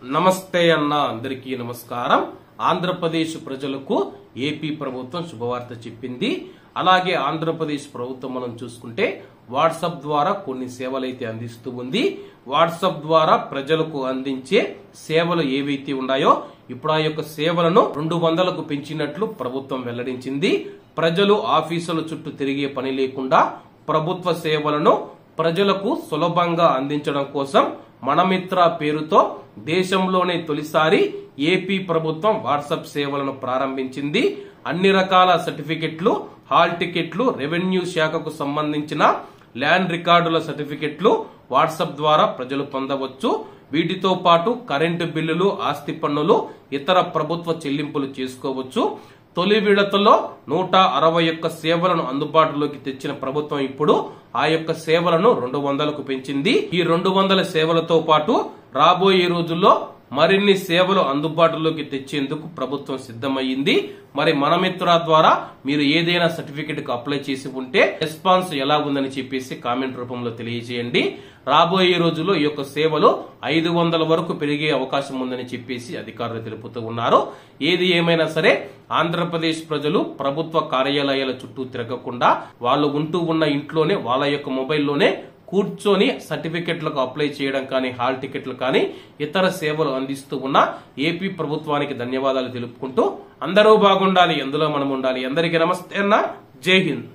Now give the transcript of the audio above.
నమస్తే అన్న అందరికీ నమస్కారం. ఆంధ్రప్రదేశ్ ప్రజలకు ఏపీ ప్రభుత్వం శుభవార్త చెప్పింది. అలాగే ఆంధ్రప్రదేశ్ ప్రభుత్వం మనం చూసుకుంటే వాట్సాప్ ద్వారా కొన్ని సేవలైతే అందిస్తూ ఉంది. వాట్సాప్ ద్వారా ప్రజలకు అందించే సేవలు ఏవైతే ఉన్నాయో ఇప్పుడు ఆ యొక్క సేవలను 200కు పెంచినట్లు ప్రభుత్వం వెల్లడించింది. ప్రజలు ఆఫీసుల చుట్టూ తిరిగే పని లేకుండా ప్రభుత్వ సేవలను ప్రజలకు సులభంగా అందించడం కోసం మనమిత్ర పేరుతో దేశంలోనే తొలిసారి ఏపీ ప్రభుత్వం వాట్సాప్ సేవలను ప్రారంభించింది. అన్ని రకాల సర్టిఫికెట్లు, హాల్ టికెట్లు, రెవెన్యూ శాఖకు సంబంధించిన ల్యాండ్ రికార్డుల సర్టిఫికెట్లు వాట్సాప్ ద్వారా ప్రజలు పొందవచ్చు. వీటితో పాటు కరెంటు బిల్లులు, ఆస్తి పన్నులు, ఇతర ప్రభుత్వ చెల్లింపులు చేసుకోవచ్చు. తొలి విడతలో 161 సేవలను అందుబాటులోకి తెచ్చిన ప్రభుత్వం ఇప్పుడు ఆ యొక్క సేవలను 200కు పెంచింది. ఈ 200 సేవలతో పాటు రాబోయే రోజుల్లో మరిన్ని సేవలు అందుబాటులోకి తెచ్చేందుకు ప్రభుత్వం సిద్ధమయ్యింది. మరి మనమిత్ర ద్వారా మీరు ఏదైనా సర్టిఫికెట్ కు అప్లై చేసి ఉంటే రెస్పాన్స్ ఎలా ఉందని చెప్పేసి కామెంట్ రూపంలో తెలియజేయండి. రాబోయే రోజుల్లో ఈ యొక్క సేవలు 500 వరకు పెరిగే అవకాశం ఉందని చెప్పేసి అధికారులు తెలుపుతూ ఉన్నారు. ఏది ఏమైనా సరే ఆంధ్రప్రదేశ్ ప్రజలు ప్రభుత్వ కార్యాలయాల చుట్టూ తిరగకుండా వాళ్ళు ఉంటూ ఉన్న ఇంట్లోనే వాళ్ళ యొక్క మొబైల్లోనే కూర్చొని సర్టిఫికెట్లకు అప్లై చేయడం కానీ, హాల్ టికెట్లు కానీ, ఇతర సేవలు అందిస్తూ ఉన్న ఏపీ ప్రభుత్వానికి ధన్యవాదాలు తెలుపుకుంటూ అందరూ బాగుండాలి, అందులో మనం ఉండాలి. అందరికీ నమస్తే అన్న, జై హింద్.